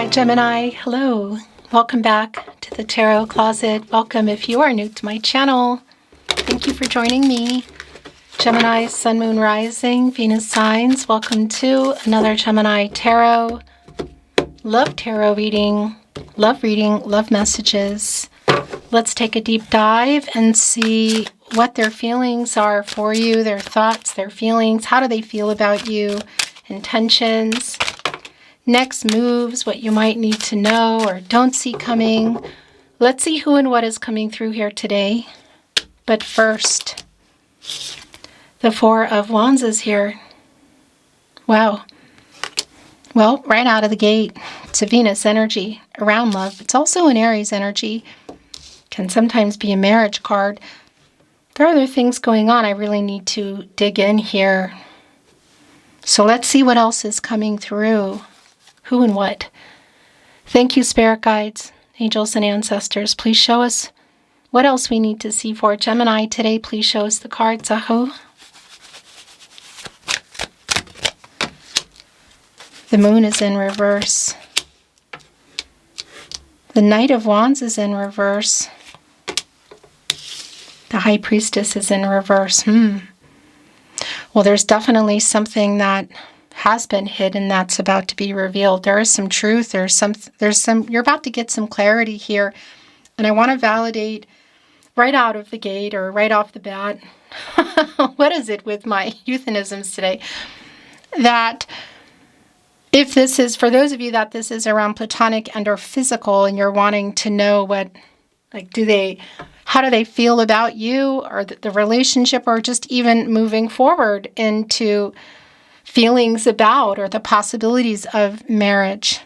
Hi Gemini, hello. Welcome back to the Tarot Closet. Welcome if you are new to my channel. Thank you for joining me. Gemini, Sun, Moon, Rising, Venus signs. Welcome to another Gemini Tarot. Love tarot reading, love messages. Let's take a deep dive and see what their feelings are for you, their thoughts, their feelings. How do they feel about you? Intentions. Next moves, what you might need to know or don't see coming. Let's see who and what is coming through here today. But first, the Four of Wands is here. Wow. Well, right out of the gate, it's a Venus energy around love. It's also an Aries energy. Can sometimes be a marriage card. There are other things going on. I really need to dig in here. So let's see what else is coming through. Who and what. Thank you, spirit guides, angels, and ancestors. Please show us what else we need to see for Gemini today. Please show us the cards. Aho. The Moon is in reverse. The Knight of Wands is in reverse. The High Priestess is in reverse. Well, there's definitely something that has been hidden that's about to be revealed. There is some truth. There's some, you're about to get some clarity here. And I want to validate right out of the gate or right off the bat. What is it with my euphemisms today? That if this is, for those of you that this is around platonic and or physical and you're wanting to know what, like, how do they feel about you or the relationship or just even moving forward into feelings about or the possibilities of marriage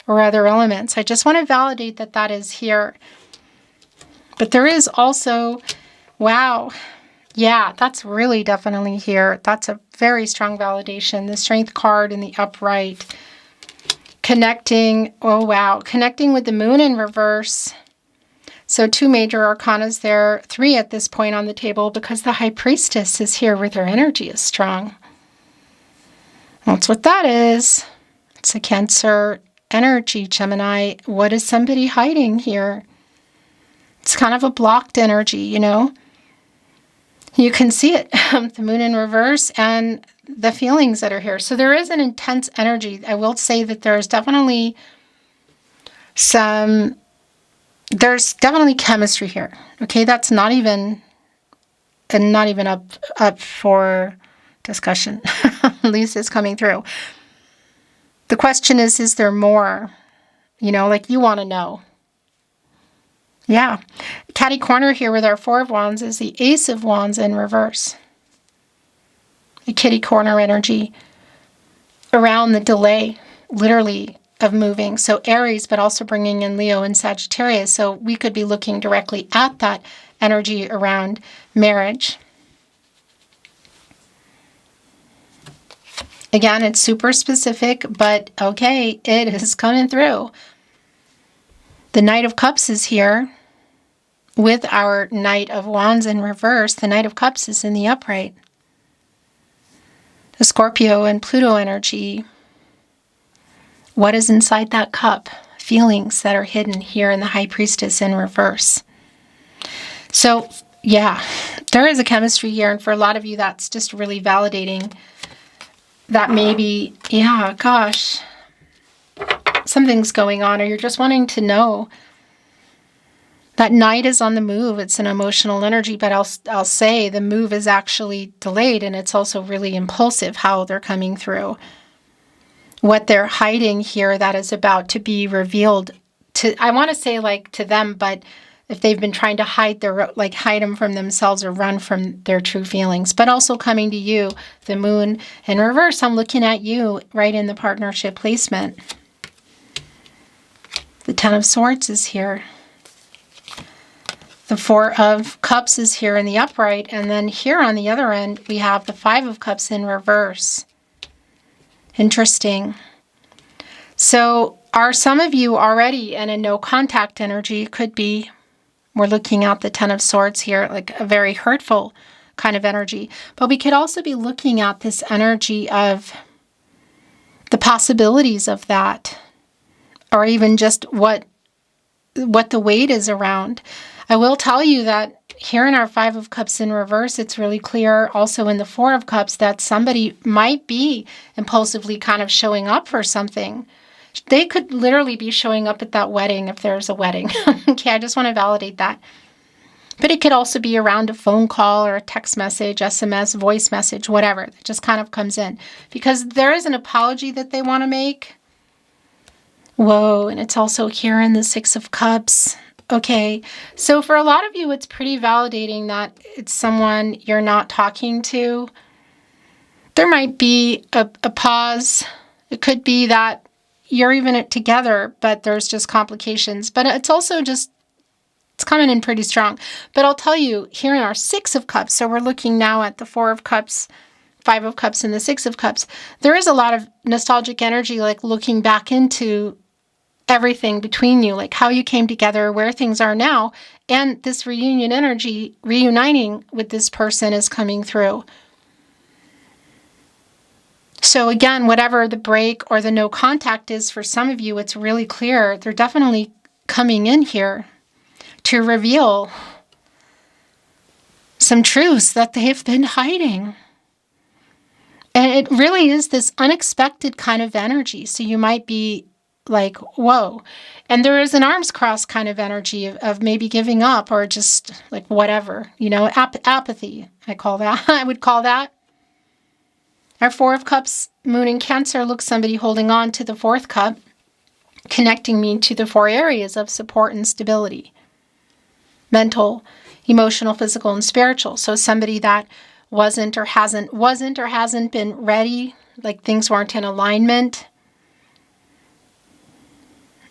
or other elements. I just want to validate that that is here. But there is also, wow, yeah, that's really definitely here. That's a very strong validation. The Strength card in the upright. Connecting, oh wow, connecting with the Moon in reverse. So 2 major arcanas there, 3 at this point on the table because the High Priestess is here with her energy is strong. That's what that is. It's a Cancer energy, Gemini. What is somebody hiding here? It's kind of a blocked energy, you know. You can see it, the Moon in reverse and the feelings that are here. So there is an intense energy. I will say that there's definitely chemistry here. Okay, that's not even up for discussion. At least it's coming through. The question is there more? You know, like you want to know. Yeah. Catty corner here with our Four of Wands is the Ace of Wands in reverse. The kitty corner energy around the delay, literally, of moving. So Aries, but also bringing in Leo and Sagittarius. So we could be looking directly at that energy around marriage. Again, it's super specific, but okay, it is coming through. The Knight of Cups is here with our Knight of Wands in reverse. The Knight of Cups is in the upright. The Scorpio and Pluto energy. What is inside that cup? Feelings that are hidden here in the High Priestess in reverse. So, yeah, there is a chemistry here, and for a lot of you, that's just really validating that maybe, yeah, gosh, something's going on, or you're just wanting to know. That Knight is on the move. It's an emotional energy, but I'll say the move is actually delayed, and it's also really impulsive how they're coming through. What they're hiding here that is about to be revealed to, I want to say like to them, but if they've been trying to hide them from themselves or run from their true feelings, but also coming to you, the Moon in reverse. I'm looking at you right in the partnership placement. The Ten of Swords is here. The Four of Cups is here in the upright. And then here on the other end, we have the Five of Cups in reverse. Interesting. So are some of you already in a no contact energy? Could be. We're looking at the Ten of Swords here, like a very hurtful kind of energy. But we could also be looking at this energy of the possibilities of that, or even just what the weight is around. I will tell you that here in our Five of Cups in reverse, it's really clear also in the Four of Cups that somebody might be impulsively kind of showing up for something. They could literally be showing up at that wedding if there's a wedding. Okay, I just want to validate that. But it could also be around a phone call or a text message, SMS, voice message, whatever. That just kind of comes in. Because there is an apology that they want to make. Whoa, and it's also here in the Six of Cups. Okay, so for a lot of you, it's pretty validating that it's someone you're not talking to. There might be a pause. It could be that you're even together, but there's just complications. But it's also just, it's coming in pretty strong. But I'll tell you, here in our Six of Cups, so we're looking now at the Four of Cups, Five of Cups, and the Six of Cups, there is a lot of nostalgic energy, like looking back into everything between you, like how you came together, where things are now, and this reunion energy, reuniting with this person is coming through. So again, whatever the break or the no contact is for some of you, it's really clear. They're definitely coming in here to reveal some truths that they've been hiding. And it really is this unexpected kind of energy. So you might be like, whoa. And there is an arms crossed kind of energy of maybe giving up or just like whatever, apathy, I would call that. Our Four of Cups, Moon in Cancer, looks somebody holding on to the Fourth Cup, connecting me to the four areas of support and stability. Mental, emotional, physical, and spiritual. So somebody that wasn't or hasn't been ready, like things weren't in alignment.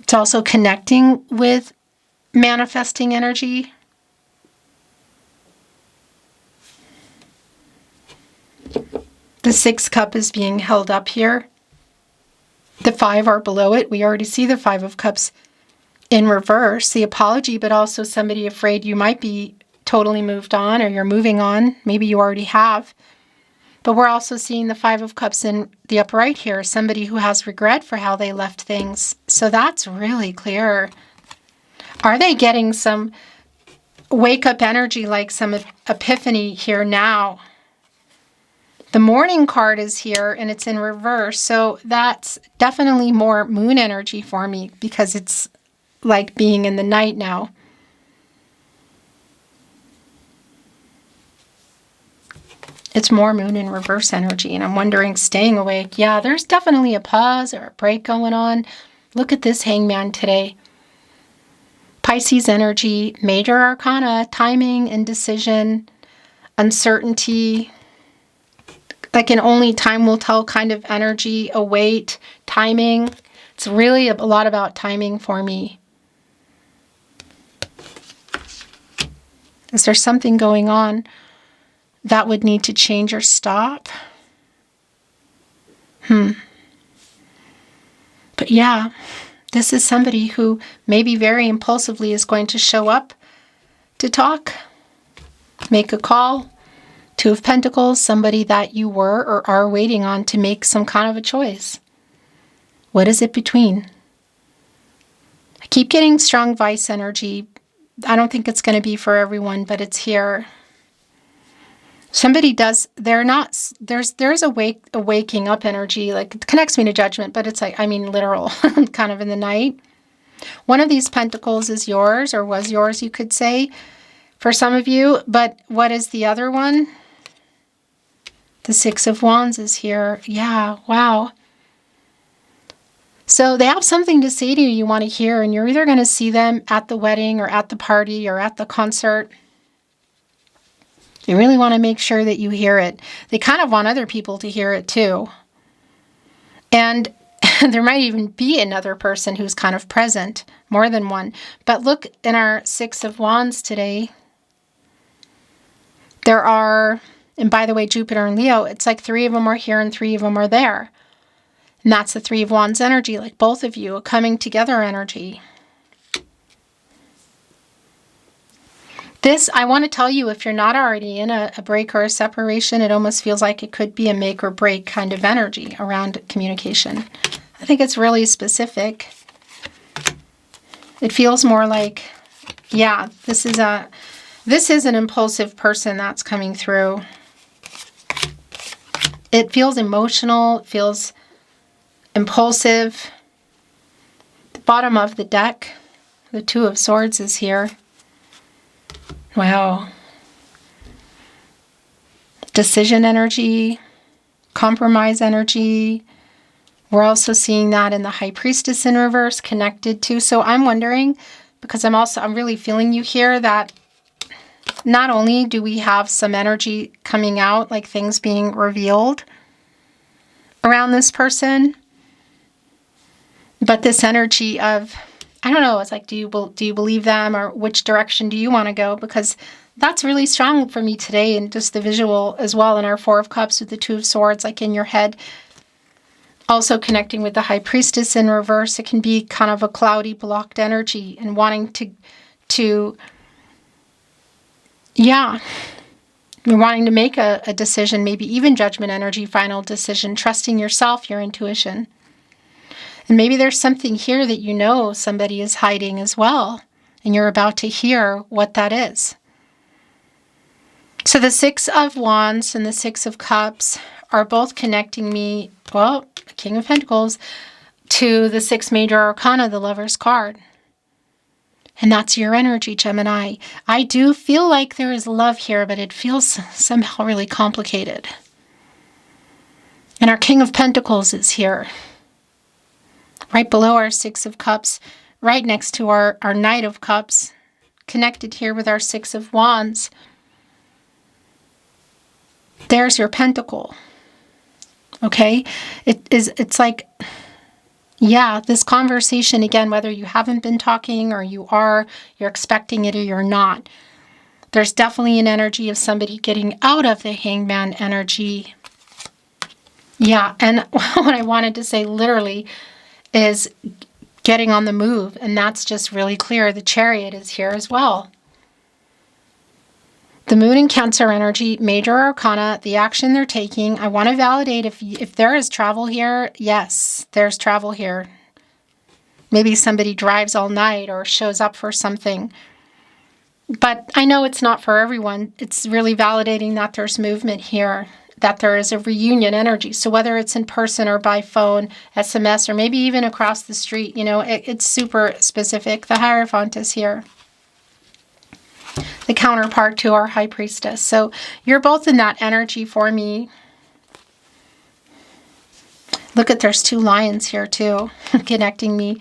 It's also connecting with manifesting energy. The Sixth Cup is being held up here. The Five are below it. We already see the Five of Cups in reverse, the apology, but also somebody afraid you might be totally moved on or you're moving on. Maybe you already have. But we're also seeing the Five of Cups in the upright here, somebody who has regret for how they left things. So that's really clear. Are they getting some wake-up energy, like some epiphany here now? The Morning card is here, and it's in reverse. So that's definitely more moon energy for me, because it's like being in the night now. It's more moon in reverse energy, and I'm wondering, staying awake. Yeah, there's definitely a pause or a break going on. Look at this Hangman today. Pisces energy, major arcana, timing, indecision, uncertainty, like an only time will tell kind of energy, await, timing. It's really a lot about timing for me. Is there something going on that would need to change or stop? But yeah, this is somebody who maybe very impulsively is going to show up to talk, make a call. Two of Pentacles, somebody that you were or are waiting on to make some kind of a choice. What is it between? I keep getting strong vice energy. I don't think it's going to be for everyone, but it's here. Somebody does, there's a waking up energy, like it connects me to Judgment, but it's like, literal, kind of in the night. One of these pentacles is yours, or was yours, you could say, for some of you. But what is the other one? The Six of Wands is here. Yeah, wow. So they have something to say to you want to hear, and you're either going to see them at the wedding or at the party or at the concert. You really want to make sure that you hear it. They kind of want other people to hear it too. And there might even be another person who's kind of present, more than one. But look in our Six of Wands today. There are, and by the way, Jupiter and Leo, it's like 3 of them are here and 3 of them are there. And that's the Three of Wands energy, like both of you, a coming together energy. This, I want to tell you, if you're not already in a break or a separation, it almost feels like it could be a make or break kind of energy around communication. I think it's really specific. It feels more like, yeah, this is an impulsive person that's coming through. It feels emotional, it feels impulsive. The bottom of the deck, the Two of Swords is here. Wow. Decision energy, compromise energy. We're also seeing that in the High Priestess in reverse connected to. So I'm wondering, because I'm really feeling you here, that not only do we have some energy coming out, like things being revealed around this person, but this energy of, I don't know, it's like, do you believe them, or which direction do you want to go? Because that's really strong for me today, and just the visual as well in our Four of Cups with the Two of Swords, like in your head. Also connecting with the High Priestess in reverse, it can be kind of a cloudy, blocked energy and wanting to yeah, you're wanting to make a decision, maybe even judgment energy, final decision, trusting yourself, your intuition. And maybe there's something here that you know somebody is hiding as well, and you're about to hear what that is. So the Six of Wands and the Six of Cups are both connecting me, well, the King of Pentacles, to the Six Major Arcana, the Lover's card. And that's your energy, Gemini. I do feel like there is love here, but it feels somehow really complicated. And our King of Pentacles is here, right below our Six of Cups, right next to our Knight of Cups, connected here with our Six of Wands. There's your pentacle. Okay? It's like, yeah, this conversation, again, whether you haven't been talking or you're expecting it or you're not, there's definitely an energy of somebody getting out of the Hangman energy. Yeah, and what I wanted to say literally is getting on the move, and that's just really clear. The Chariot is here as well. The Moon and Cancer energy, Major Arcana, the action they're taking. I want to validate if there is travel here. Yes, there's travel here. Maybe somebody drives all night or shows up for something. But I know it's not for everyone. It's really validating that there's movement here, that there is a reunion energy. So whether it's in person or by phone, SMS, or maybe even across the street, it's super specific. The Hierophant is here, the counterpart to our High Priestess. So you're both in that energy for me. Look at, there's two lions here too, connecting me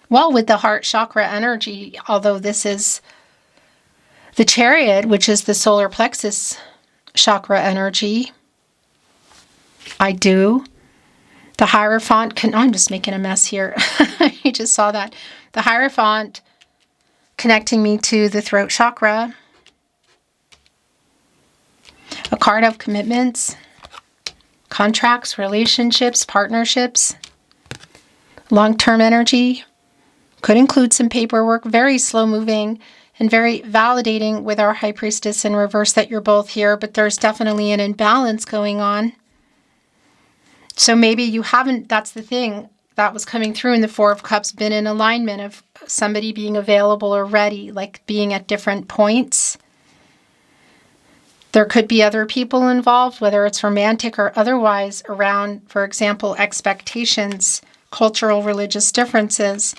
well with the heart chakra energy, although this is the Chariot, which is the solar plexus chakra energy. I do. The Hierophant, I'm just making a mess here. You just saw that. The Hierophant connecting me to the throat chakra. A card of commitments, contracts, relationships, partnerships, long-term energy. Could include some paperwork, very slow-moving and very validating with our High Priestess in reverse that you're both here, but there's definitely an imbalance going on. So maybe you haven't, that's the thing that was coming through in the Four of Cups, been in alignment of somebody being available or ready, like being at different points. There could be other people involved, whether it's romantic or otherwise, around, for example, expectations, cultural, religious differences.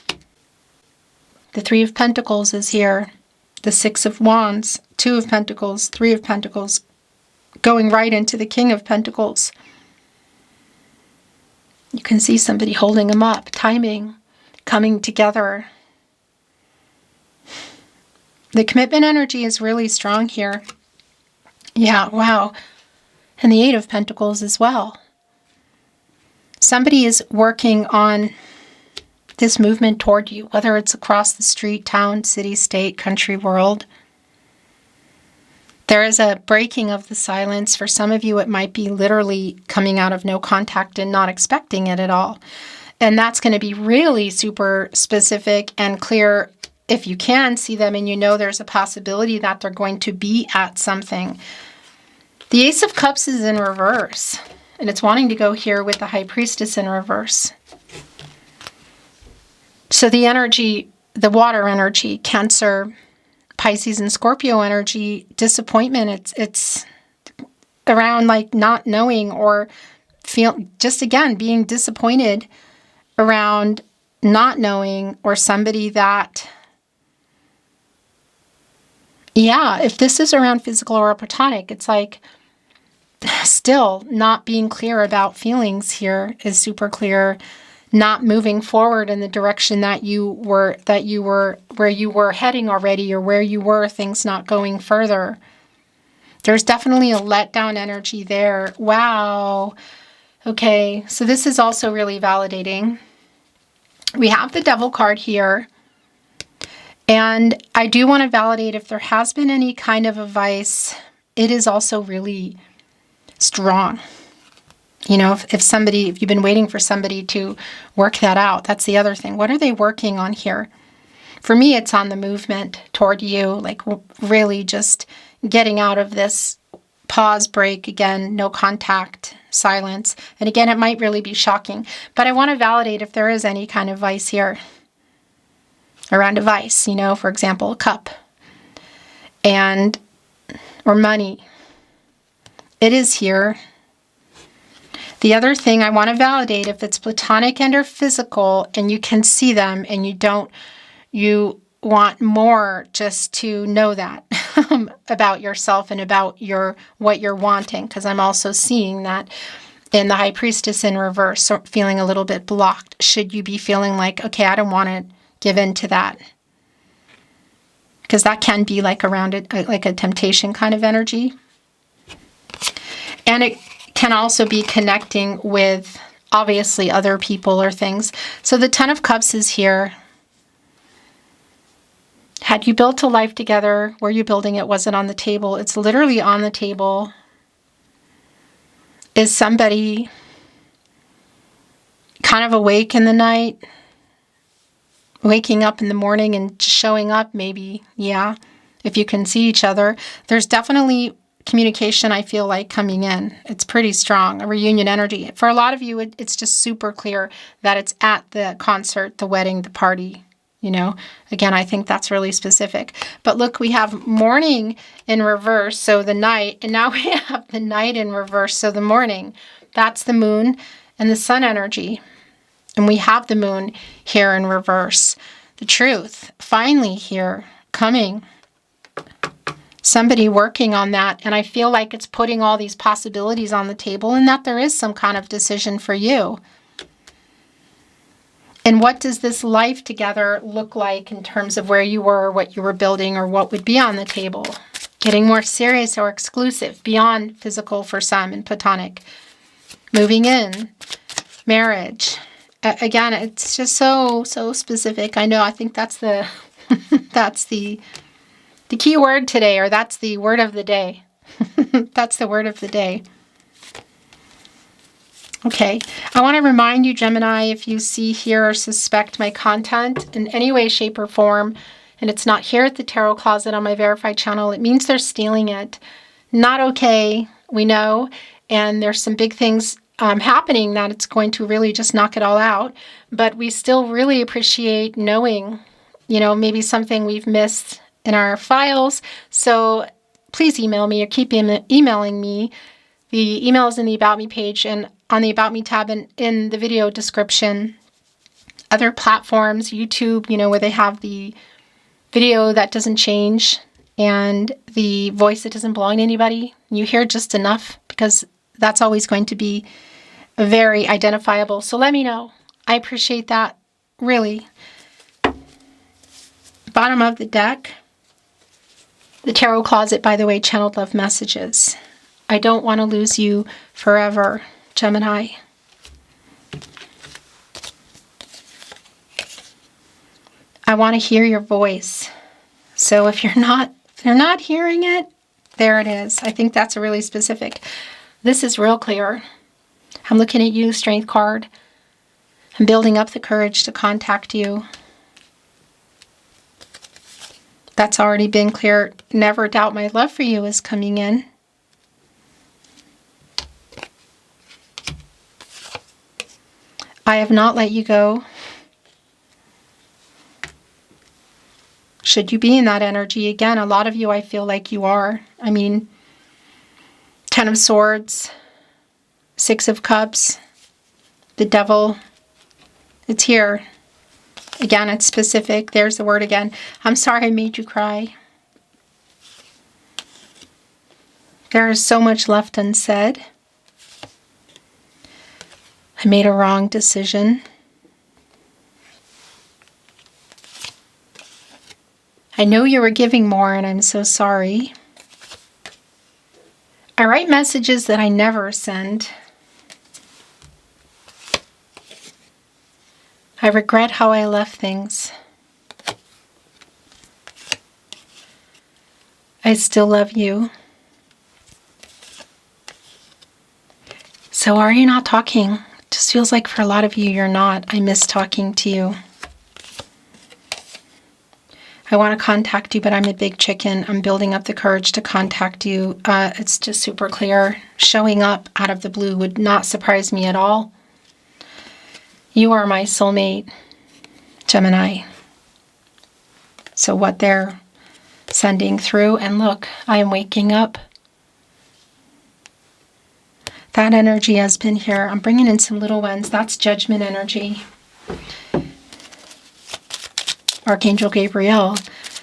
The Three of Pentacles is here. The Six of Wands, Two of Pentacles, Three of Pentacles, going right into the King of Pentacles. You can see somebody holding them up, timing, coming together. The commitment energy is really strong here. Yeah, wow. And the Eight of Pentacles as well. Somebody is working on this movement toward you, whether it's across the street, town, city, state, country, world. There is a breaking of the silence. For some of you, it might be literally coming out of no contact and not expecting it at all. And that's going to be really super specific and clear if you can see them and you know there's a possibility that they're going to be at something. The Ace of Cups is in reverse, and it's wanting to go here with the High Priestess in reverse. So the energy the water energy, Cancer, Pisces, and Scorpio energy, disappointment. It's around like not knowing or just again, being disappointed around not knowing, or somebody that, yeah, if this is around physical or platonic, it's like still not being clear about feelings here is super clear. Not moving forward in the direction that you were where you were heading already, or where you were, things not going further. There's definitely a letdown energy there. Wow. Okay, so this is also really validating. We have the Devil card here. And I do want to validate if there has been any kind of advice, it is also really strong. You know, if you've been waiting for somebody to work that out, that's the other thing. What are they working on here? For me, it's on the movement toward you, like really just getting out of this pause, break, again, no contact, silence. And again, it might really be shocking, but I want to validate if there is any kind of vice here around a vice, you know, for example, a cup or money. It is here. The other thing I want to validate, if it's platonic and or physical, and you can see them and you want more just to know that about yourself and about what you're wanting, because I'm also seeing that in the High Priestess in reverse, so feeling a little bit blocked. Should you be feeling like, okay, I don't want to give in to that? Because that can be like around it, like a temptation kind of energy. And it can also be connecting with, obviously, other people or things. So the Ten of Cups is here. Had you built a life together? Were you building it? Was it on the table? It's literally on the table. Is somebody kind of awake in the night? Waking up in the morning and just showing up, maybe, yeah. If you can see each other. There's definitely communication, I feel like, coming in. It's pretty strong, a reunion energy. For a lot of you, it's just super clear that it's at the concert, the wedding, the party, you know. Again, I think that's really specific. But look, we have morning in reverse, so the night, and now we have the night in reverse, so the morning. That's the moon and the sun energy. And we have the moon here in reverse. The truth, finally here, coming. Somebody working on that, and I feel like it's putting all these possibilities on the table, and that there is some kind of decision for you. And what does this life together look like in terms of where you were, what you were building, or what would be on the table? Getting more serious or exclusive, beyond physical for some and platonic. Moving in, marriage. Again, it's just so specific. I know, I think that's the that's the key word today, or that's the word of the day. That's the word of the day. Okay, I want to remind you, Gemini, if you see, hear, or suspect my content in any way, shape, or form, and it's not here at the Tarot Closet on my verified channel, it means they're stealing it. Not okay, we know, and there's some big things happening that it's going to really just knock it all out, but we still really appreciate knowing, you know, maybe something we've missed in our files. So please email me or keep emailing me. The email is in the About Me page and on the About Me tab and in the video description. Other platforms, YouTube, you know, where they have the video that doesn't change and the voice that doesn't belong to anybody. You hear just enough, because that's always going to be very identifiable. So let me know. I appreciate that, really. Bottom of the deck. The Tarot Closet, by the way, channeled love messages. I don't want to lose you forever, Gemini. I want to hear your voice. So if you're not hearing it, there it is. I think that's a really specific. This is real clear. I'm looking at you, Strength card. I'm building up the courage to contact you. That's already been clear. Never doubt my love for you is coming in. I have not let you go. Should you be in that energy? Again, a lot of you, I feel like you are. I mean, 10 of Swords, 6 of Cups, the Devil. It's here. Again, it's specific. There's the word again. I'm sorry I made you cry. There is so much left unsaid. I made a wrong decision. I know you were giving more, and I'm so sorry. I write messages that I never send. I regret how I left things. I still love you. So are you not talking? It just feels like for a lot of you, you're not. I miss talking to you. I want to contact you, but I'm a big chicken. I'm building up the courage to contact you. It's just super clear. Showing up out of the blue would not surprise me at all. You are my soulmate, Gemini. So what they're sending through, and look, I am waking up. That energy has been here. I'm bringing in some little ones. That's judgment energy. Archangel Gabriel.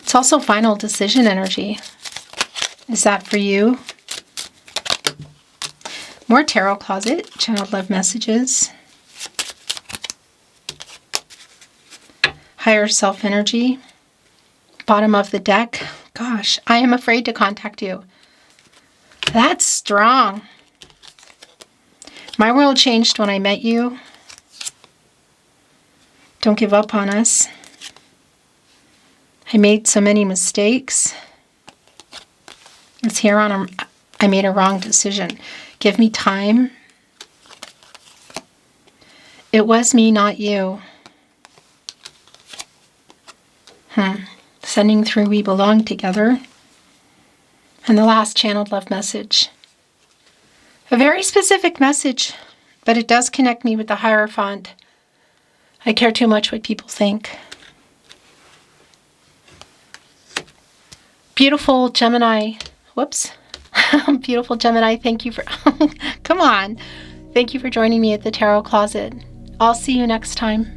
It's also final decision energy. Is that for you? More tarot closet, channeled love messages. Higher self energy. Bottom of the deck. Gosh, I am afraid to contact you. That's strong. My world changed when I met you. Don't give up on us. I made so many mistakes. It's here on I made a wrong decision. Give me time. It was me, not you. Sending through we belong together. And the last channeled love message. A very specific message, but it does connect me with the Hierophant. I care too much what people think. Beautiful Gemini. Whoops. Beautiful Gemini, thank you for... Come on. Thank you for joining me at the Tarot Closet. I'll see you next time.